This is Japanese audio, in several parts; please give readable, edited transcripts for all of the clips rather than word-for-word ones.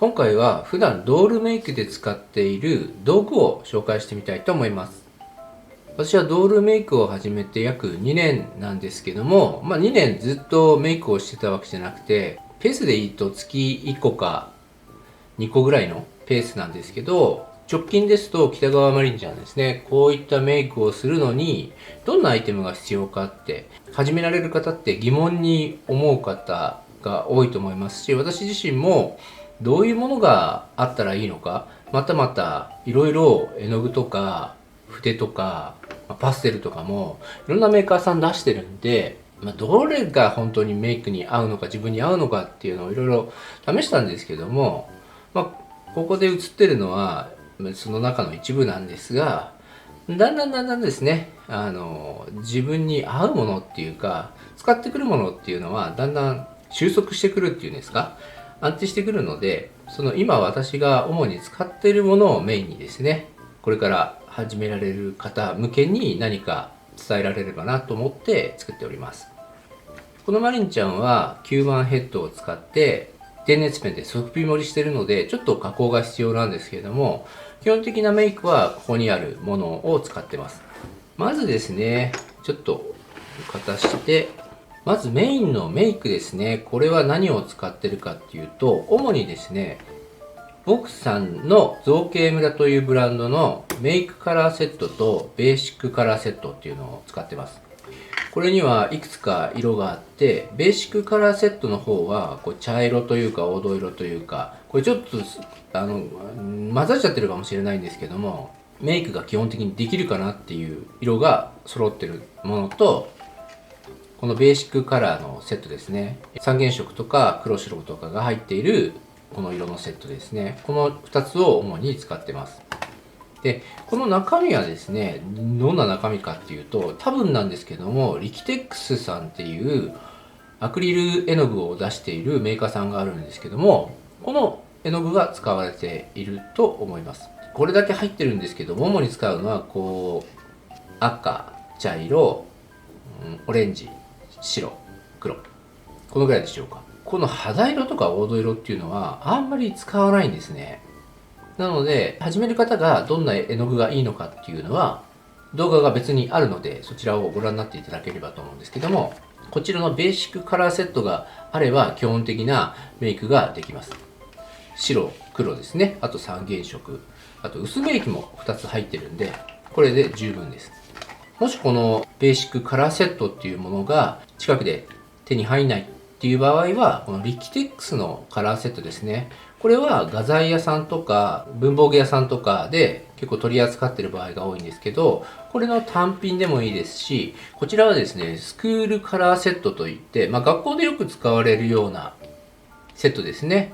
今回は普段ドールメイクで使っている道具を紹介してみたいと思います。私はドールメイクを始めて約2年なんですけども、2年ずっとメイクをしてたわけじゃなくて、ペースでいいと月1個か2個ぐらいのペースなんですけど、直近ですと北川マリンちゃんですね、こういったメイクをするのにどんなアイテムが必要かって始められる方って疑問に思う方が多いと思いますし、私自身もどういうものがあったらいいのか、またいろいろ絵の具とか筆とかパステルとかもいろんなメーカーさん出してるんで、どれが本当にメイクに合うのか自分に合うのかっていうのをいろいろ試したんですけども、ここで映ってるのはその中の一部なんですが、だんだんですね、自分に合うものっていうか使ってくるものっていうのはだんだん収束してくるっていうんですか、安定してくるので、その今私が主に使っているものをメインにですね、これから始められる方向けに何か伝えられればなと思って作っております。このマリンちゃんは吸盤ヘッドを使って電熱ペンでソフビ盛りしてるのでちょっと加工が必要なんですけれども、基本的なメイクはここにあるものを使ってます。まずですね、ちょっとかたして、まずメインのメイクですね。これは何を使ってるかっていうと、主にですね、ボクさんの造形村というブランドのメイクカラーセットとベーシックカラーセットっていうのを使ってます。これにはいくつか色があって、ベーシックカラーセットの方はこう茶色というか黄土色というか、これちょっと混ざっちゃってるかもしれないんですけども、メイクが基本的にできるかなっていう色が揃ってるものと、このベーシックカラーのセットですね、三原色とか黒白とかが入っているこの色のセットですね、この2つを主に使ってます。で、この中身はですね、どんな中身かっていうと、多分なんですけども、リキテックスさんっていうアクリル絵の具を出しているメーカーさんがあるんですけども、この絵の具が使われていると思います。これだけ入ってるんですけども、主に使うのはこう赤、茶色、オレンジ、白、黒、このぐらいでしょうか。この肌色とか黄土色っていうのはあんまり使わないんですね。なので始める方がどんな絵の具がいいのかっていうのは動画が別にあるので、そちらをご覧になっていただければと思うんですけども、こちらのベーシックカラーセットがあれば基本的なメイクができます。白、黒ですね、あと三原色、あと薄メイクも2つ入ってるんで、これで十分です。もしこのベーシックカラーセットっていうものが近くで手に入らないっていう場合は、このリキテックスのカラーセットですね、これは画材屋さんとか文房具屋さんとかで結構取り扱ってる場合が多いんですけど、これの単品でもいいですし、こちらはですね、スクールカラーセットといって、学校でよく使われるようなセットですね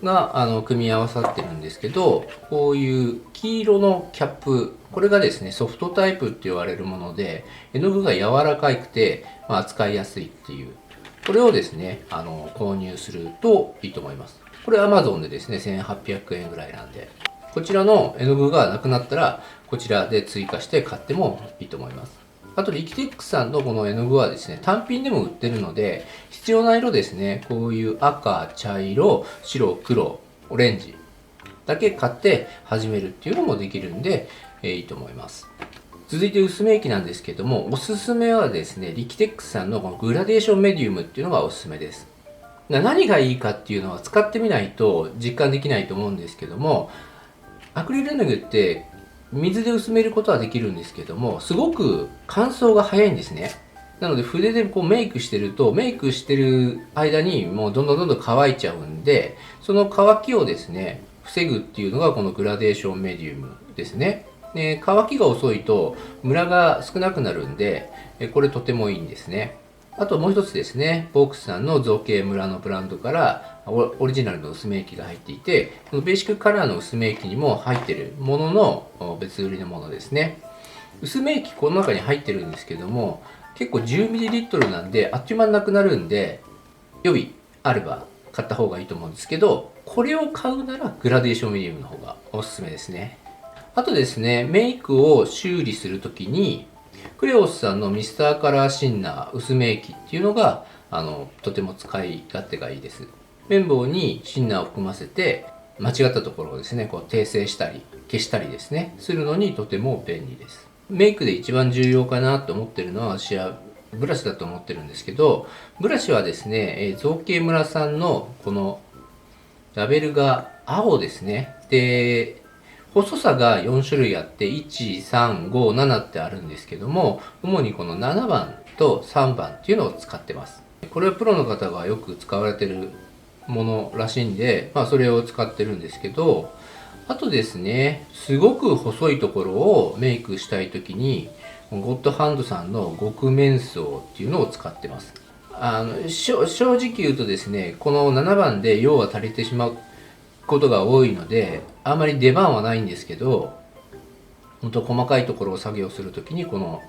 が組み合わさってるんですけど、こういう黄色のキャップ、これがですねソフトタイプって言われるもので、絵の具が柔らかくて、扱いやすいっていう、これをですね購入するといいと思います。これ Amazon でですね1800円ぐらいなんで、こちらの絵の具がなくなったらこちらで追加して買ってもいいと思います。あとリキテックスさんのこの絵の具はですね、単品でも売ってるので、必要な色ですね、こういう赤、茶色、白、黒、オレンジだけ買って始めるっていうのもできるんで、いいと思います。続いて薄め液なんですけども、おすすめはですね、リキテックスさんのこのグラデーションメディウムっていうのがおすすめです。何がいいかっていうのは使ってみないと実感できないと思うんですけども、アクリル絵の具って水で薄めることはできるんですけども、すごく乾燥が早いんですね。なので筆でこうメイクしてると、メイクしてる間にもうどんどん乾いちゃうんで、その乾きをですね防ぐっていうのがこのグラデーションメディウムですね。で、乾きが遅いとムラが少なくなるんで、これとてもいいんですね。あともう一つですね、ボークスさんの造形村のブランドからオリジナルの薄め液が入っていて、このベーシックカラーの薄め液にも入っているものの別売りのものですね。薄め液この中に入ってるんですけども、結構 10ml なんであっという間になくなるんで、予備あれば買った方がいいと思うんですけど、これを買うならグラデーションメディウムの方がおすすめですね。あとですね、メイクを修理するときにクレオスさんのミスターカラーシンナー薄め液っていうのがとても使い勝手がいいです。綿棒にシンナーを含ませて間違ったところをですね、こう訂正したり消したりですね、するのにとても便利です。メイクで一番重要かなと思ってるのは私はブラシだと思ってるんですけど、ブラシはですね、造形村さんのこのラベルが青ですね。で、細さが4種類あって、1、3、5、7ってあるんですけども、主にこの7番と3番っていうのを使ってます。これはプロの方がよく使われてるものらしいんで、それを使ってるんですけど、あとですね、すごく細いところをメイクしたいときに、ゴッドハンドさんの極面相っていうのを使ってます。正直言うとですね、この7番で用が足りてしまうことが多いので、あんまり出番はないんですけど、本当細かいところを作業するときにこの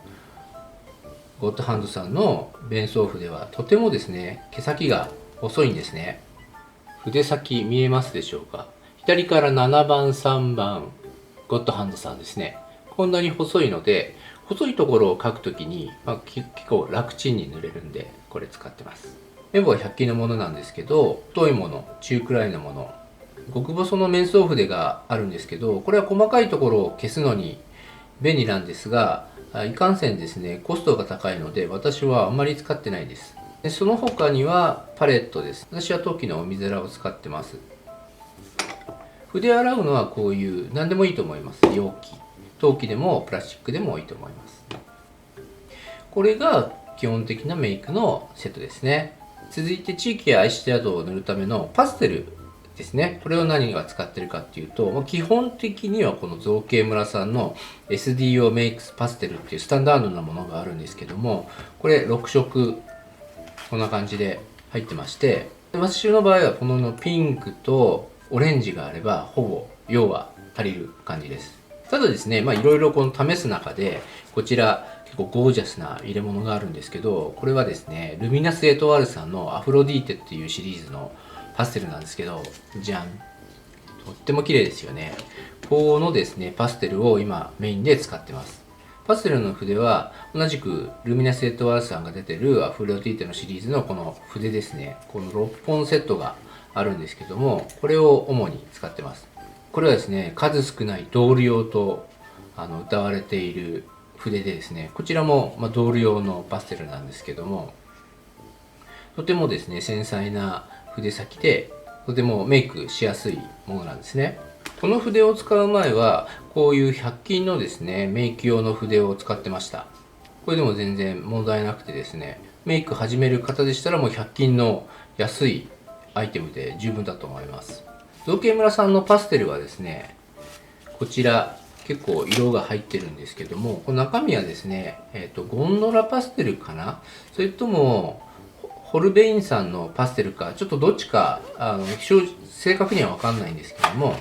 ゴッドハンドさんの弁相筆はとてもですね、毛先が細いんですね。筆先見えますでしょうか。左から7番、3番、ゴッドハンドさんですね。こんなに細いので、細いところを描くときに、結構楽ちんに塗れるんで、これ使ってます。メモは100均のものなんですけど、太いもの、中くらいのもの、極細の面相筆があるんですけど、これは細かいところを消すのに便利なんですが、いかんせんですね、コストが高いので、私はあんまり使ってないです。でその他にはパレットです。私は陶器の海皿を使ってます。筆洗うのはこういう何でもいいと思います。容器、陶器でもプラスチックでもいいと思います。これが基本的なメイクのセットですね。続いてチークやアイシャドウを塗るためのパステルですね。これを何が使ってるかっていうと、基本的にはこの造形村さんの SDO メイクスパステルっていうスタンダードなものがあるんですけども、これ6色こんな感じで入ってまして、私の場合はこのピンクとオレンジがあればほぼ用は足りる感じです。ただですね、いろいろこの試す中で、こちら結構ゴージャスな入れ物があるんですけど、これはですね、ルミナスエトワールさんのアフロディーテっていうシリーズのパステルなんですけど、じゃん。とっても綺麗ですよね。このですね、パステルを今メインで使ってます。パステルの筆は同じくルミナスエットワールさんが出てるアフロディーテのシリーズのこの筆ですね。この6本セットがあるんですけども、これを主に使ってます。これはですね、数少ないドール用と謳われている筆でですね、こちらもドール用のパステルなんですけども、とてもですね、繊細な筆先でとてもメイクしやすいものなんですね。この筆を使う前はこういう100均のですね、メイク用の筆を使ってました。これでも全然問題なくてですね、メイク始める方でしたらもう100均の安いアイテムで十分だと思います。造形村さんのパステルはですね、こちら結構色が入ってるんですけども、この中身はですね、ゴンドラパステルかな、それともホルベインさんのパステルか、ちょっとどっちか正確には分かんないんですけども、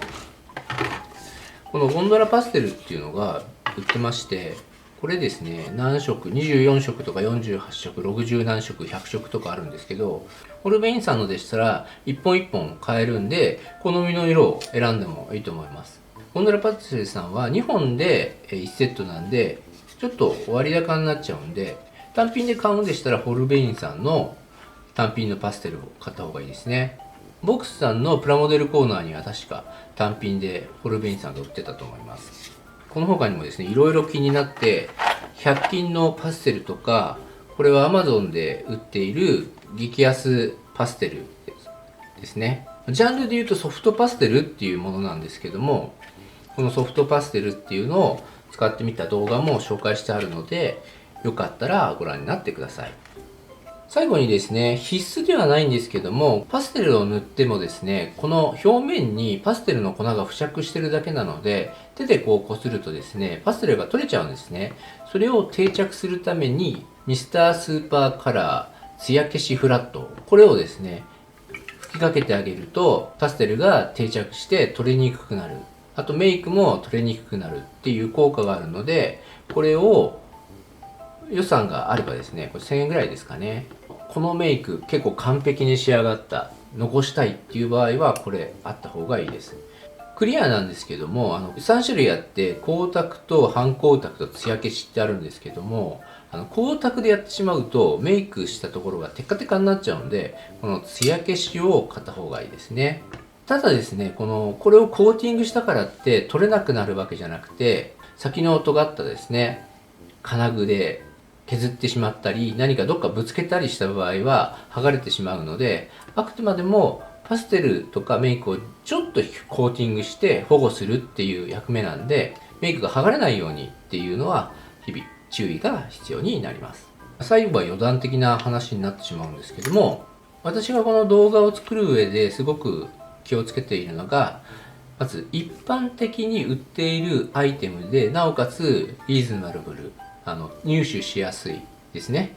このゴンドラパステルっていうのが売ってまして、これですね、何色、24色とか48色、60何色、100色とかあるんですけど、ホルベインさんのでしたら一本一本買えるんで、好みの色を選んでもいいと思います。ゴンドラパステルさんは2本で1セットなんで、ちょっと割高になっちゃうんで、単品で買うんでしたらホルベインさんの単品のパステルを買った方がいいですね。ボックスさんのプラモデルコーナーには確か単品でホルベインさんが売ってたと思います。この他にもですね、いろいろ気になって100均のパステルとか、これは Amazon で売っている激安パステルですね。ジャンルで言うとソフトパステルっていうものなんですけども、このソフトパステルっていうのを使ってみた動画も紹介してあるので、よかったらご覧になってください。最後にですね、必須ではないんですけども、パステルを塗ってもですね、この表面にパステルの粉が付着してるだけなので、手でこうこするとですね、パステルが取れちゃうんですね。それを定着するために、ミスタースーパーカラー艶消しフラット、これをですね、吹きかけてあげると、パステルが定着して取れにくくなる。あとメイクも取れにくくなるっていう効果があるので、これを予算があればですね、これ1000円ぐらいですかね。このメイク結構完璧に仕上がった、残したいっていう場合はこれあった方がいいです。クリアなんですけども、3種類あって、光沢と半光沢と艶消しってあるんですけども、光沢でやってしまうとメイクしたところがテカテカになっちゃうんで、この艶消しを買った方がいいですね。ただですね、これをコーティングしたからって取れなくなるわけじゃなくて、先の尖ったですね、金具で削ってしまったり、何かどっかぶつけたりした場合は剥がれてしまうので、あくまでもパステルとかメイクをちょっとコーティングして保護するっていう役目なんで、メイクが剥がれないようにっていうのは日々注意が必要になります。最後は余談的な話になってしまうんですけども、私がこの動画を作る上ですごく気をつけているのが、まず一般的に売っているアイテムで、なおかつリーズナブル、入手しやすいですね。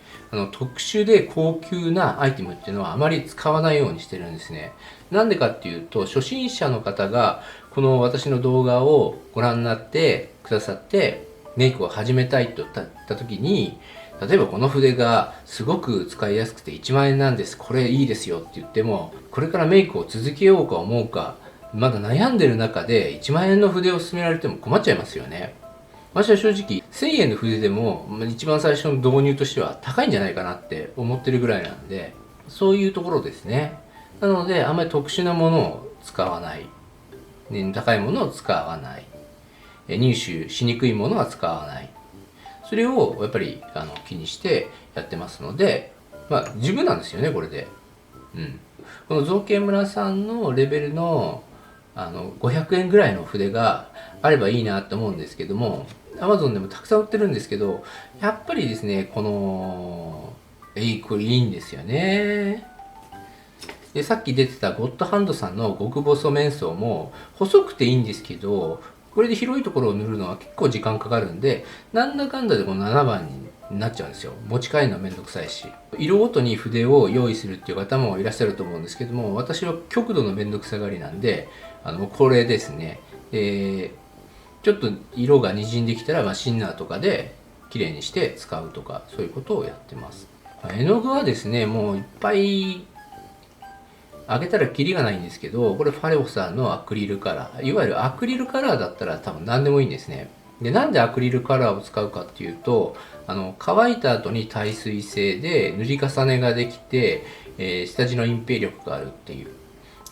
特殊で高級なアイテムっていうのはあまり使わないようにしてるんですね。なんでかっていうと、初心者の方がこの私の動画をご覧になってくださって、メイクを始めたいと言った時に、例えばこの筆がすごく使いやすくて1万円なんです、これいいですよって言っても、これからメイクを続けようか思うか、まだ悩んでる中で1万円の筆を勧められても困っちゃいますよね。私は正直1000円の筆でも一番最初の導入としては高いんじゃないかなって思ってるぐらいなんで、そういうところですね。なのであんまり特殊なものを使わない、高いものを使わない、入手しにくいものは使わない、それをやっぱり気にしてやってますので、十分なんですよね、これで。この造形村さんのレベルの500円ぐらいの筆があればいいなって思うんですけども、 Amazon でもたくさん売ってるんですけど、やっぱりですね、これいいんですよね。で、さっき出てたゴッドハンドさんの極細面相も細くていいんですけど、これで広いところを塗るのは結構時間かかるんで、なんだかんだでこの7番になっちゃうんですよ。持ち帰るのはめんどくさいし。色ごとに筆を用意するっていう方もいらっしゃると思うんですけども、私は極度のめんどくさがりなんで、これですね。ちょっと色が滲んできたら、シンナーとかで綺麗にして使うとか、そういうことをやってます。絵の具はですね、もういっぱいあげたらキリがないんですけど、これファレオさんのアクリルカラー。いわゆるアクリルカラーだったら多分何でもいいんですね。で、なんでアクリルカラーを使うかっていうと、乾いた後に耐水性で塗り重ねができて、下地の隠蔽力があるっていう。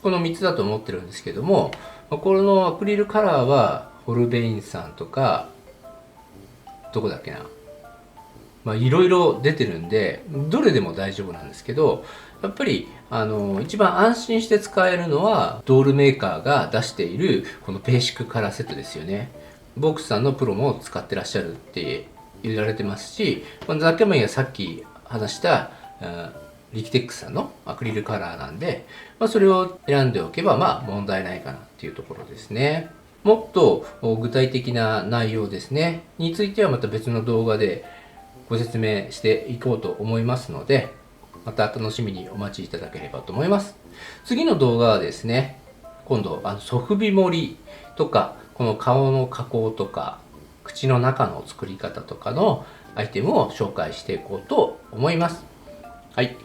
この3つだと思ってるんですけども、このアクリルカラーは、ホルベインさんとか、どこだっけな。いろいろ出てるんで、どれでも大丈夫なんですけど、やっぱり一番安心して使えるのはドールメーカーが出しているこのベーシックカラーセットですよね。ボックスさんのプロも使ってらっしゃるって言われてますし、ザッケンマンがさっき話したリキテックスさんのアクリルカラーなんで、それを選んでおけば問題ないかなっていうところですね。もっと具体的な内容ですねについてはまた別の動画でご説明していこうと思いますので、また楽しみにお待ちいただければと思います。次の動画はですね、今度ソフビ盛りとか、この顔の加工とか、口の中の作り方とかのアイテムを紹介していこうと思います。はい。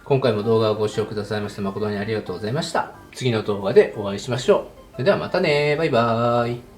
今回も動画をご視聴くださいまして誠にありがとうございました。次の動画でお会いしましょう。それではまたね。バイバーイ。